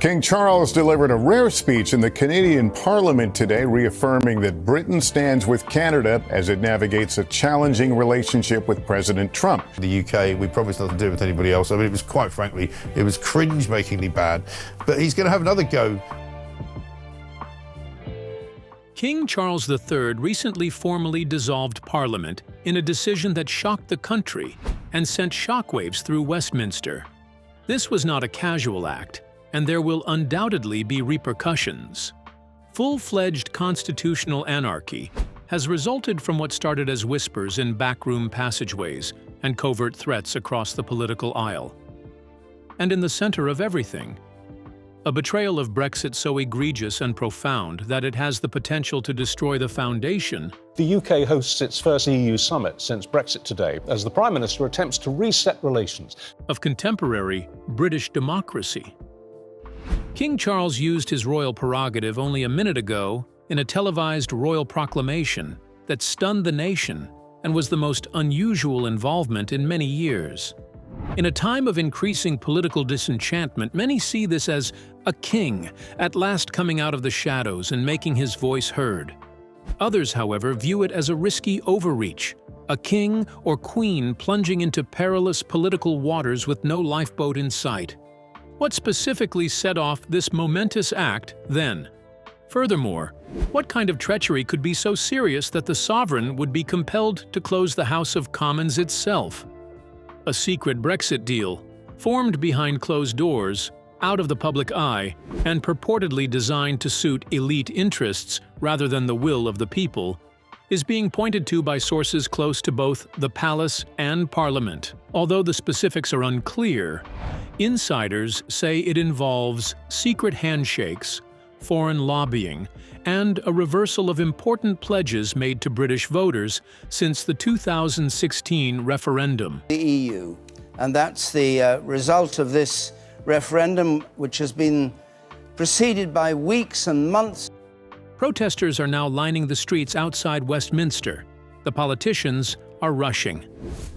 King Charles delivered a rare speech in the Canadian Parliament today, reaffirming that Britain stands with Canada as it navigates a challenging relationship with President Trump. The UK, we promised not to do it with anybody else. I mean, it was quite frankly, it was cringe-makingly bad. But he's going to have another go. King Charles III recently formally dissolved Parliament in a decision that shocked the country and sent shockwaves through Westminster. This was not a casual act, and there will undoubtedly be repercussions. Full-fledged constitutional anarchy has resulted from what started as whispers in backroom passageways and covert threats across the political aisle. And in the center of everything, a betrayal of Brexit so egregious and profound that it has the potential to destroy the foundation. The UK hosts its first EU summit since Brexit today, as the Prime Minister attempts to reset relations Of contemporary British democracy. King Charles used his royal prerogative only a minute ago in a televised royal proclamation that stunned the nation and was the most unusual involvement in many years. In a time of increasing political disenchantment, many see this as a king at last coming out of the shadows and making his voice heard. Others, however, view it as a risky overreach, a king or queen plunging into perilous political waters with no lifeboat in sight. What specifically set off this momentous act then? Furthermore, what kind of treachery could be so serious that the sovereign would be compelled to close the House of Commons itself? A secret Brexit deal, formed behind closed doors, out of the public eye, and purportedly designed to suit elite interests rather than the will of the people, is being pointed to by sources close to both the palace and Parliament. Although the specifics are unclear, insiders say it involves secret handshakes, foreign lobbying, and a reversal of important pledges made to British voters since the 2016 referendum. The EU, and that's the result of this referendum, which has been preceded by weeks and months. Protesters are now lining the streets outside Westminster. The politicians are rushing.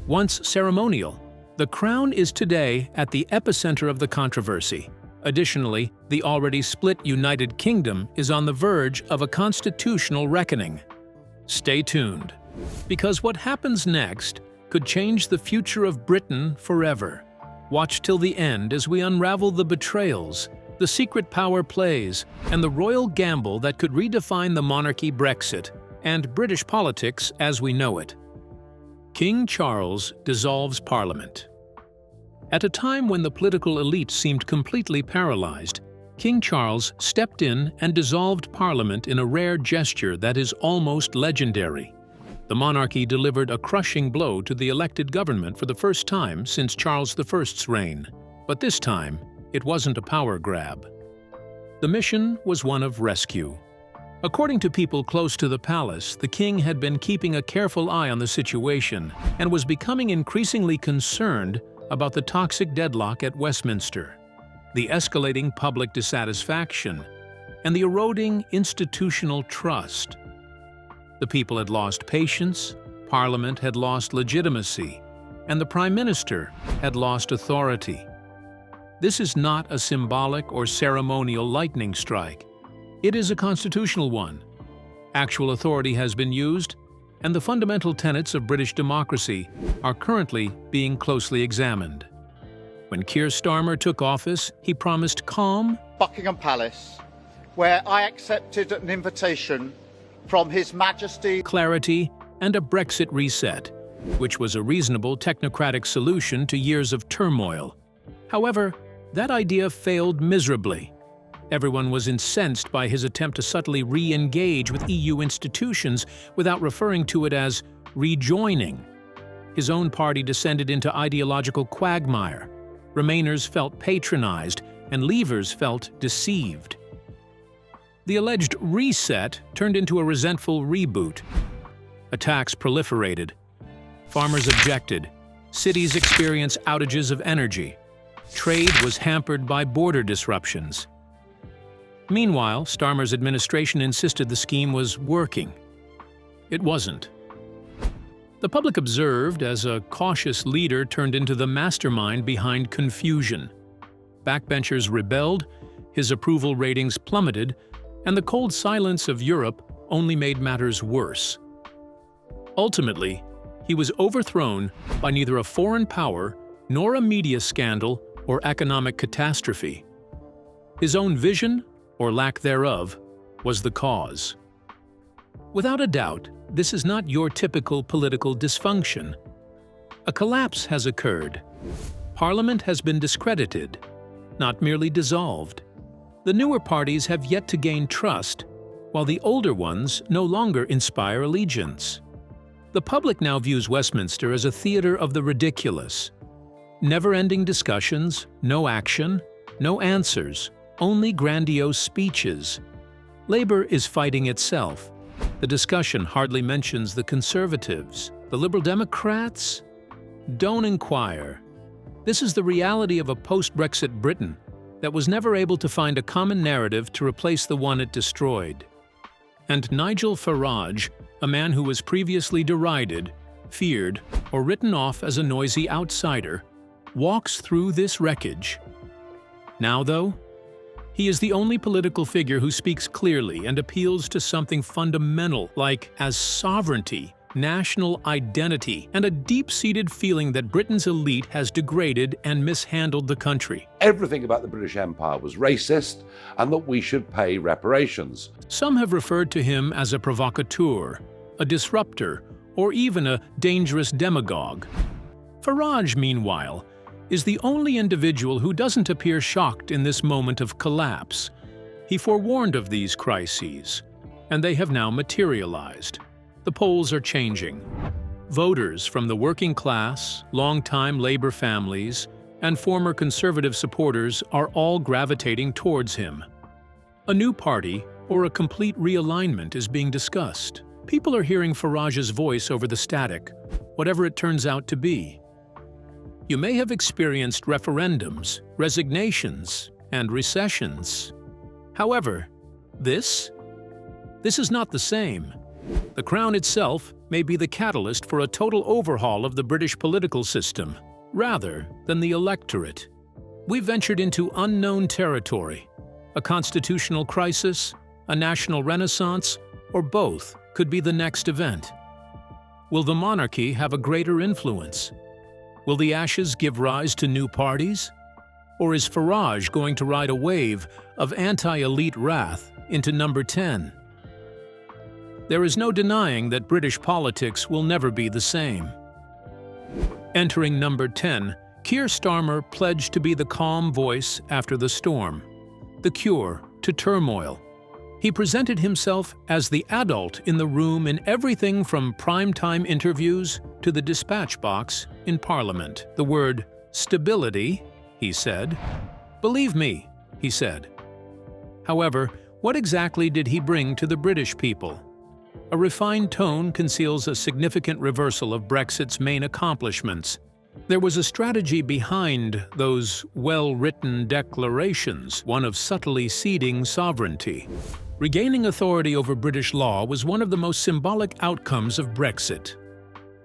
Once ceremonial, the Crown is today at the epicenter of the controversy. Additionally, the already split United Kingdom is on the verge of a constitutional reckoning. Stay tuned, because what happens next could change the future of Britain forever. Watch till the end as we unravel the betrayals, the secret power plays, and the royal gamble that could redefine the monarchy, Brexit, and British politics as we know it. King Charles dissolves Parliament. At a time when the political elite seemed completely paralyzed, King Charles stepped in and dissolved Parliament in a rare gesture that is almost legendary. The monarchy delivered a crushing blow to the elected government for the first time since Charles I's reign. But this time, it wasn't a power grab. The mission was one of rescue. According to people close to the palace, the king had been keeping a careful eye on the situation and was becoming increasingly concerned about the toxic deadlock at Westminster, the escalating public dissatisfaction, and the eroding institutional trust. The people had lost patience, Parliament had lost legitimacy, and the Prime Minister had lost authority. This is not a symbolic or ceremonial lightning strike. It is a constitutional one. Actual authority has been used, and the fundamental tenets of British democracy are currently being closely examined. When Keir Starmer took office, he promised calm, Buckingham Palace, where I accepted an invitation from His Majesty, clarity, and a Brexit reset, which was a reasonable technocratic solution to years of turmoil. However, that idea failed miserably. Everyone was incensed by his attempt to subtly re-engage with EU institutions without referring to it as rejoining. His own party descended into ideological quagmire. Remainers felt patronized, and Leavers felt deceived. The alleged reset turned into a resentful reboot. Attacks proliferated. Farmers objected. Cities experienced outages of energy. Trade was hampered by border disruptions. Meanwhile, Starmer's administration insisted the scheme was working. It wasn't. The public observed as a cautious leader turned into the mastermind behind confusion. Backbenchers rebelled, His approval ratings plummeted, and the cold silence of Europe only made matters worse. Ultimately, he was overthrown by neither a foreign power nor a media scandal or economic catastrophe. His own vision, or lack thereof, was the cause. Without a doubt, this is not your typical political dysfunction. A collapse has occurred. Parliament has been discredited, not merely dissolved. The newer parties have yet to gain trust, while the older ones no longer inspire allegiance. The public now views Westminster as a theater of the ridiculous. Never-ending discussions, no action, no answers, only grandiose speeches. Labour is fighting itself. The discussion hardly mentions the Conservatives. The Liberal Democrats? Don't inquire. This is the reality of a post-Brexit Britain that was never able to find a common narrative to replace the one it destroyed. And Nigel Farage, a man who was previously derided, feared, or written off as a noisy outsider, walks through this wreckage. Now, though, he is the only political figure who speaks clearly and appeals to something fundamental like as sovereignty, national identity, and a deep-seated feeling that Britain's elite has degraded and mishandled the country. Everything about the British Empire was racist, and that we should pay reparations. Some have referred to him as a provocateur, a disruptor, or even a dangerous demagogue. Farage, meanwhile, is the only individual who doesn't appear shocked in this moment of collapse. He forewarned of these crises, and they have now materialized. The polls are changing. Voters from the working class, long-time Labour families, and former Conservative supporters are all gravitating towards him. A new party or a complete realignment is being discussed. People are hearing Farage's voice over the static, whatever it turns out to be. You may have experienced referendums, resignations, and recessions. However, this is not the same. The Crown itself may be the catalyst for a total overhaul of the British political system, rather than the electorate. We've ventured into unknown territory. A constitutional crisis, a national renaissance, or both could be the next event. Will the monarchy have a greater influence? Will the ashes give rise to new parties? Or is Farage going to ride a wave of anti-elite wrath into number 10? There is no denying that British politics will never be the same. Entering number 10, Keir Starmer pledged to be the calm voice after the storm, the cure to turmoil. He presented himself as the adult in the room in everything from primetime interviews to the dispatch box in Parliament. The word stability, he said. Believe me, he said. However, what exactly did he bring to the British people? A refined tone conceals a significant reversal of Brexit's main accomplishments. There was a strategy behind those well-written declarations, one of subtly ceding sovereignty. Regaining authority over British law was one of the most symbolic outcomes of Brexit.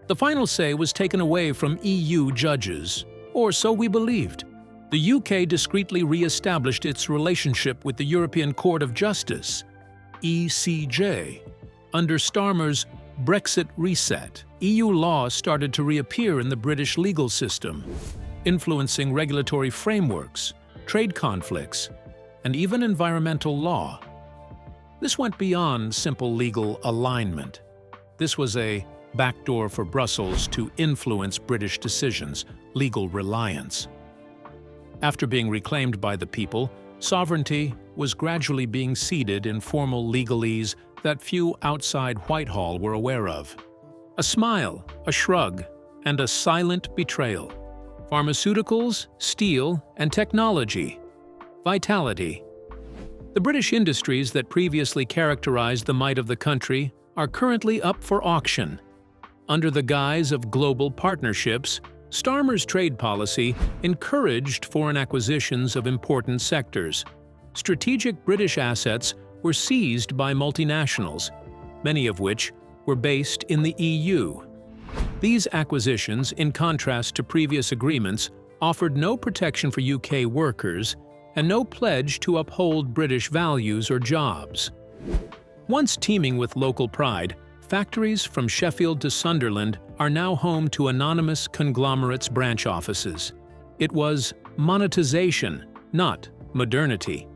The final say was taken away from EU judges, or so we believed. The UK discreetly re-established its relationship with the European Court of Justice, ECJ. Under Starmer's Brexit reset, EU law started to reappear in the British legal system, influencing regulatory frameworks, trade conflicts, and even environmental law. This went beyond simple legal alignment. This was a backdoor for Brussels to influence British decisions, legal reliance. After being reclaimed by the people, sovereignty was gradually being ceded in formal legalese that few outside Whitehall were aware of. A smile, a shrug, and a silent betrayal. Pharmaceuticals, steel, and technology. Vitality. The British industries that previously characterized the might of the country are currently up for auction. Under the guise of global partnerships, Starmer's trade policy encouraged foreign acquisitions of important sectors. Strategic British assets were seized by multinationals, many of which were based in the EU. These acquisitions, in contrast to previous agreements, offered no protection for UK workers and no pledge to uphold British values or jobs. Once teeming with local pride, factories from Sheffield to Sunderland are now home to anonymous conglomerates' branch offices. It was monetization, not modernity.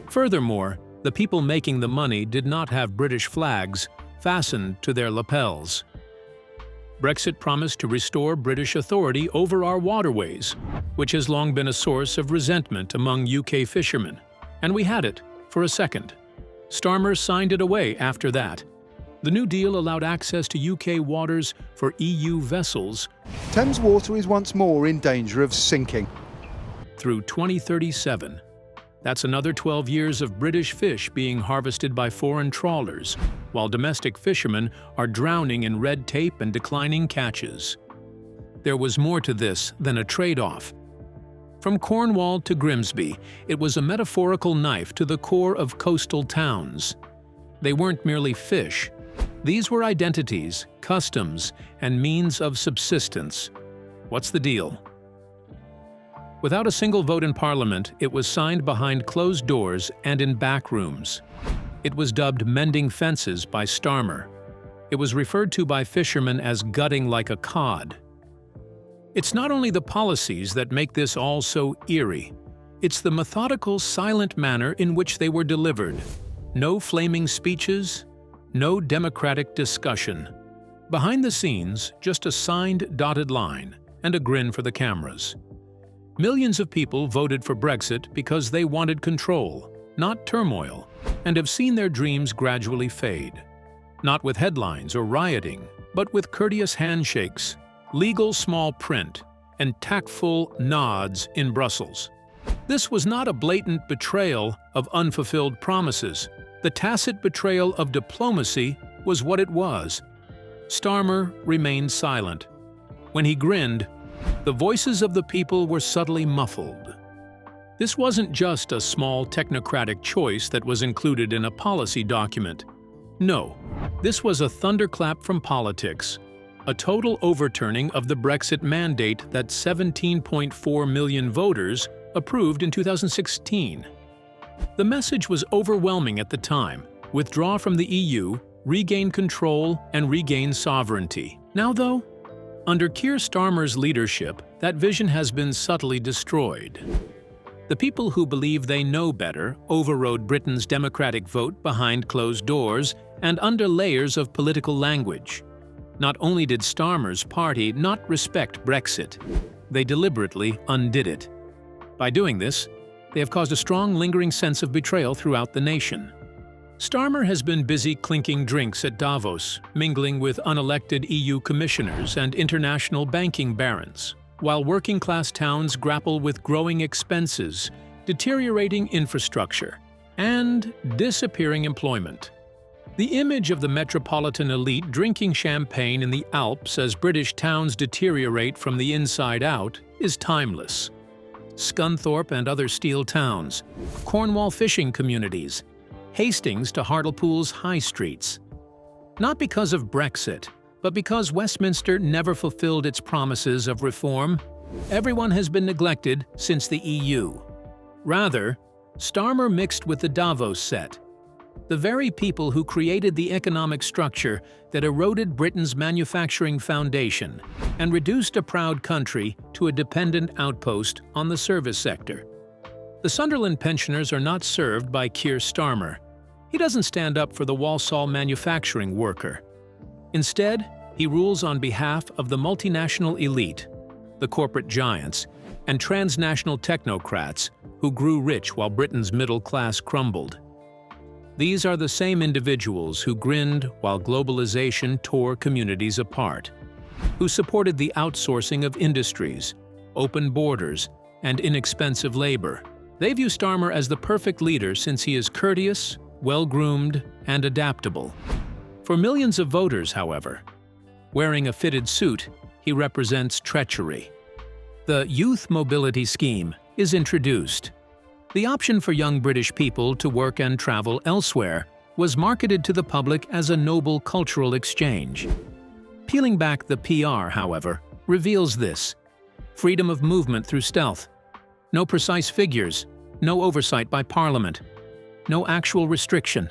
Furthermore, the people making the money did not have British flags fastened to their lapels. Brexit promised to restore British authority over our waterways, which has long been a source of resentment among UK fishermen. And we had it for a second. Starmer signed it away after that. The New Deal allowed access to UK waters for EU vessels. Thames water is once more in danger of sinking. Through 2037. That's another 12 years of British fish being harvested by foreign trawlers, while domestic fishermen are drowning in red tape and declining catches. There was more to this than a trade-off. From Cornwall to Grimsby, it was a metaphorical knife to the core of coastal towns. They weren't merely fish. These were identities, customs, and means of subsistence. What's the deal? Without a single vote in Parliament, it was signed behind closed doors and in back rooms. It was dubbed mending fences by Starmer. It was referred to by fishermen as gutting like a cod. It's not only the policies that make this all so eerie. It's the methodical, silent manner in which they were delivered. No flaming speeches, no democratic discussion. Behind the scenes, just a signed dotted line and a grin for the cameras. Millions of people voted for Brexit because they wanted control, not turmoil, and have seen their dreams gradually fade. Not with headlines or rioting, but with courteous handshakes, legal small print, and tactful nods in Brussels. This was not a blatant betrayal of unfulfilled promises. The tacit betrayal of diplomacy was what it was. Starmer remained silent. When he grinned, the voices of the people were subtly muffled. This wasn't just a small technocratic choice that was included in a policy document. No, this was a thunderclap from politics, a total overturning of the Brexit mandate that 17.4 million voters approved in 2016. The message was overwhelming at the time: withdraw from the EU, regain control, and regain sovereignty. Now though, under Keir Starmer's leadership, that vision has been subtly destroyed. The people who believe they know better overrode Britain's democratic vote behind closed doors and under layers of political language. Not only did Starmer's party not respect Brexit, they deliberately undid it. By doing this, they have caused a strong, lingering sense of betrayal throughout the nation. Starmer has been busy clinking drinks at Davos, mingling with unelected EU commissioners and international banking barons, while working-class towns grapple with growing expenses, deteriorating infrastructure, and disappearing employment. The image of the metropolitan elite drinking champagne in the Alps as British towns deteriorate from the inside out is timeless. Scunthorpe and other steel towns, Cornwall fishing communities, Hastings to Hartlepool's high streets. Not because of Brexit, but because Westminster never fulfilled its promises of reform, everyone has been neglected since the EU. Rather, Starmer mixed with the Davos set. The very people who created the economic structure that eroded Britain's manufacturing foundation and reduced a proud country to a dependent outpost on the service sector. The Sunderland pensioners are not served by Keir Starmer. He doesn't stand up for the Walsall manufacturing worker. Instead, he rules on behalf of the multinational elite, the corporate giants, and transnational technocrats who grew rich while Britain's middle class crumbled. These are the same individuals who grinned while globalization tore communities apart, who supported the outsourcing of industries, open borders, and inexpensive labor. They view Starmer as the perfect leader since he is courteous, well-groomed, and adaptable. For millions of voters, however, wearing a fitted suit, he represents treachery. The Youth Mobility Scheme is introduced. The option for young British people to work and travel elsewhere was marketed to the public as a noble cultural exchange. Peeling back the PR, however, reveals this: freedom of movement through stealth. No precise figures, no oversight by Parliament, no actual restriction.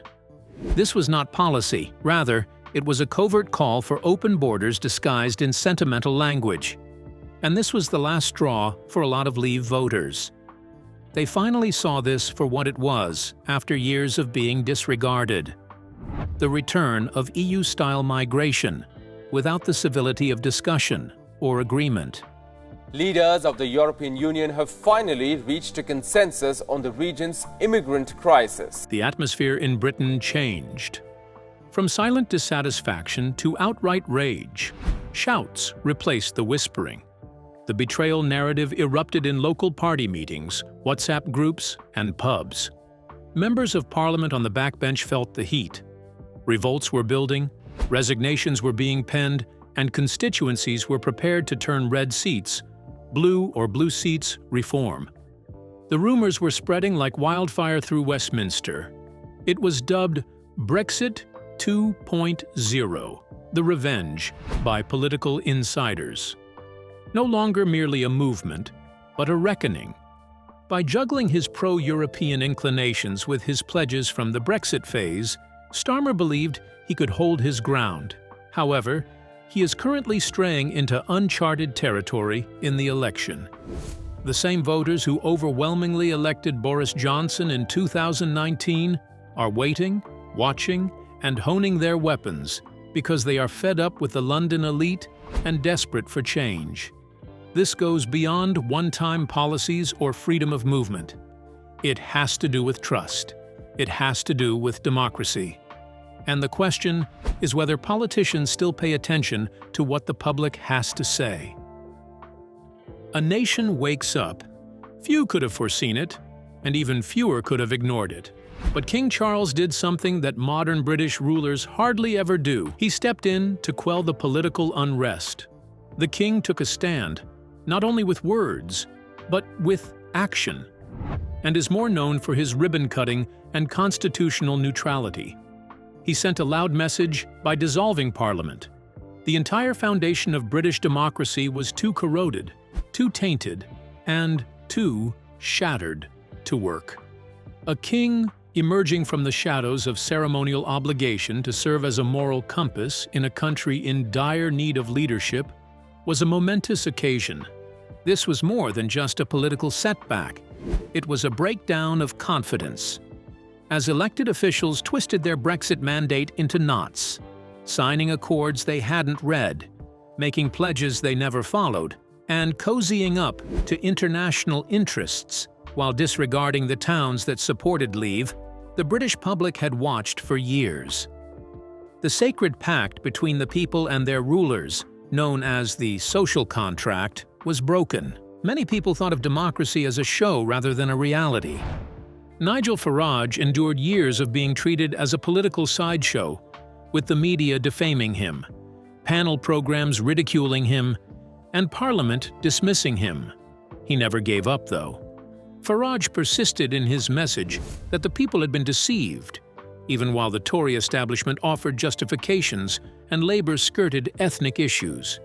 This was not policy, rather, it was a covert call for open borders disguised in sentimental language. And this was the last straw for a lot of Leave voters. They finally saw this for what it was after years of being disregarded. The return of EU-style migration, without the civility of discussion or agreement. Leaders of the European Union have finally reached a consensus on the region's immigrant crisis. The atmosphere in Britain changed. From silent dissatisfaction to outright rage, shouts replaced the whispering. The betrayal narrative erupted in local party meetings, WhatsApp groups, and pubs. Members of Parliament on the backbench felt the heat. Revolts were building, resignations were being penned, and constituencies were prepared to turn red seats, blue or blue seats, reform. The rumors were spreading like wildfire through Westminster. It was dubbed Brexit 2.0, the revenge, by political insiders. No longer merely a movement, but a reckoning. By juggling his pro-European inclinations with his pledges from the Brexit phase, Starmer believed he could hold his ground. However, he is currently straying into uncharted territory in the election. The same voters who overwhelmingly elected Boris Johnson in 2019 are waiting, watching, and honing their weapons because they are fed up with the London elite and desperate for change. This goes beyond one-time policies or freedom of movement. It has to do with trust. It has to do with democracy. And the question is whether politicians still pay attention to what the public has to say. A nation wakes up. Few could have foreseen it, and even fewer could have ignored it. But King Charles did something that modern British rulers hardly ever do. He stepped in to quell the political unrest. The king took a stand, not only with words, but with action, and is more known for his ribbon-cutting and constitutional neutrality. He sent a loud message by dissolving Parliament. The entire foundation of British democracy was too corroded, too tainted, and too shattered to work. A king emerging from the shadows of ceremonial obligation to serve as a moral compass in a country in dire need of leadership was a momentous occasion. This was more than just a political setback. It was a breakdown of confidence. As elected officials twisted their Brexit mandate into knots, signing accords they hadn't read, making pledges they never followed, and cozying up to international interests while disregarding the towns that supported Leave, the British public had watched for years. The sacred pact between the people and their rulers, known as the social contract, was broken. Many people thought of democracy as a show rather than a reality. Nigel Farage endured years of being treated as a political sideshow, with the media defaming him, panel programs ridiculing him, and Parliament dismissing him. He never gave up, though. Farage persisted in his message that the people had been deceived, even while the Tory establishment offered justifications and Labour skirted ethnic issues.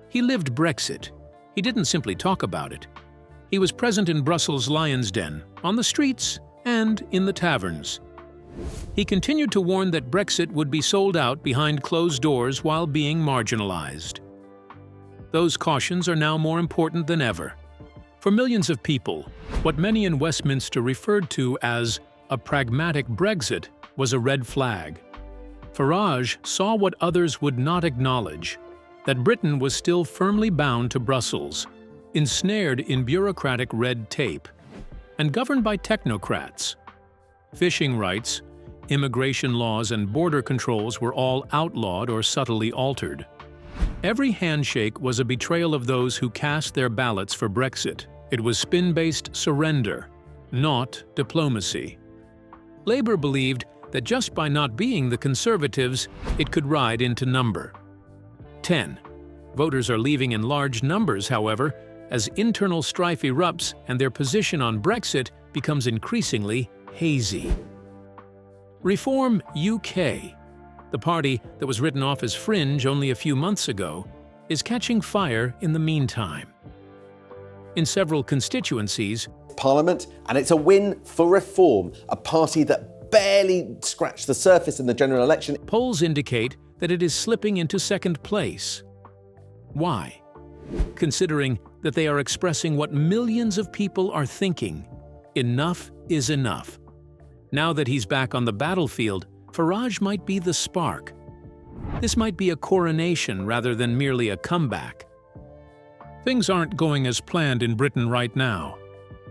He lived Brexit. He didn't simply talk about it. He was present in Brussels' Lion's Den, on the streets, and in the taverns. He continued to warn that Brexit would be sold out behind closed doors while being marginalized. Those cautions are now more important than ever. For millions of people, what many in Westminster referred to as a pragmatic Brexit was a red flag. Farage saw what others would not acknowledge, that Britain was still firmly bound to Brussels, ensnared in bureaucratic red tape, and governed by technocrats. Fishing rights, immigration laws, and border controls were all outlawed or subtly altered. Every handshake was a betrayal of those who cast their ballots for Brexit. It was spin-based surrender, not diplomacy. Labour believed that just by not being the Conservatives, it could ride into number 10. Voters are leaving in large numbers, however, as internal strife erupts and their position on Brexit becomes increasingly hazy. Reform UK, the party that was written off as fringe only a few months ago, is catching fire in the meantime. In several constituencies, Parliament, and it's a win for Reform, a party that barely scratched the surface in the general election. Polls indicate that it is slipping into second place. Why? Considering that they are expressing what millions of people are thinking: enough is enough. Now that he's back on the battlefield, Farage might be the spark. This might be a coronation rather than merely a comeback. Things aren't going as planned in Britain right now.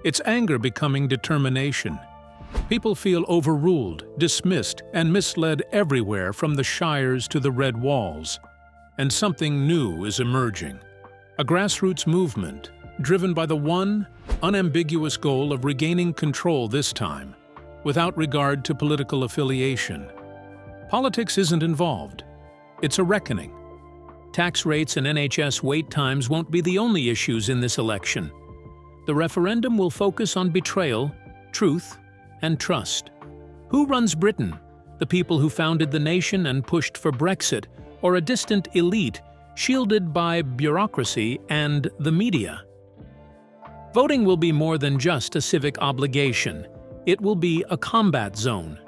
It's anger becoming determination. People feel overruled, dismissed, and misled everywhere from the shires to the red walls. And something new is emerging. A grassroots movement, driven by the one, unambiguous goal of regaining control this time, without regard to political affiliation. Politics isn't involved. It's a reckoning. Tax rates and NHS wait times won't be the only issues in this election. The referendum will focus on betrayal, truth, and trust. Who runs Britain? The people who founded the nation and pushed for Brexit, or a distant elite shielded by bureaucracy and the media? Voting will be more than just a civic obligation. It will be a combat zone.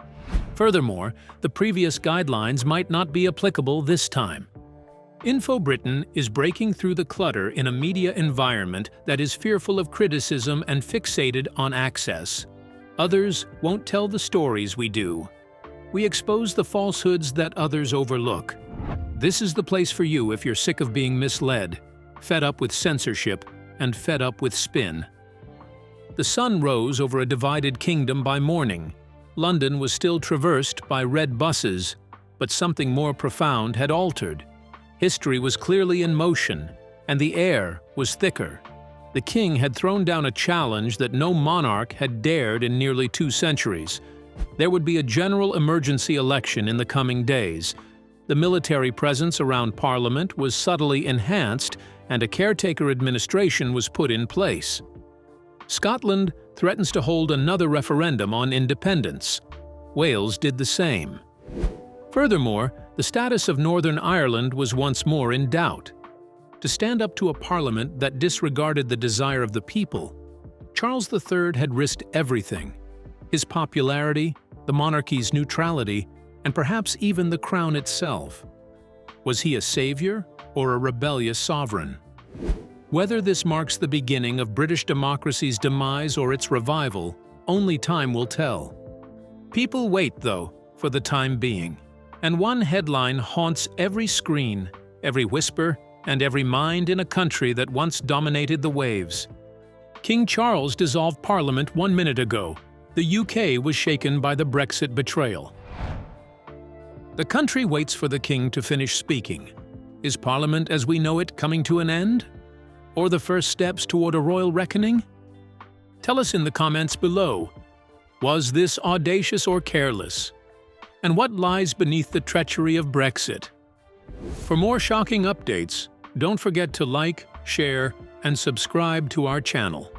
Furthermore, the previous guidelines might not be applicable this time. Info Britain is breaking through the clutter in a media environment that is fearful of criticism and fixated on access. Others won't tell the stories we do. We expose the falsehoods that others overlook. This is the place for you if you're sick of being misled, fed up with censorship, and fed up with spin. The sun rose over a divided kingdom by morning. London was still traversed by red buses, but something more profound had altered. History was clearly in motion, and the air was thicker. The king had thrown down a challenge that no monarch had dared in nearly 2 centuries. There would be a general emergency election in the coming days. The military presence around Parliament was subtly enhanced, and a caretaker administration was put in place. Scotland threatens to hold another referendum on independence. Wales did the same. Furthermore, the status of Northern Ireland was once more in doubt. To stand up to a parliament that disregarded the desire of the people, Charles III had risked everything: his popularity, the monarchy's neutrality, and perhaps even the crown itself. Was he a savior or a rebellious sovereign? Whether this marks the beginning of British democracy's demise or its revival, only time will tell. People wait, though, for the time being. And one headline haunts every screen, every whisper, and every mind in a country that once dominated the waves. King Charles dissolved Parliament 1 minute ago. The UK was shaken by the Brexit betrayal. The country waits for the king to finish speaking. Is Parliament as we know it coming to an end? Or the first steps toward a royal reckoning? Tell us in the comments below. Was this audacious or careless? And what lies beneath the treachery of Brexit? For more shocking updates, don't forget to like, share, and subscribe to our channel.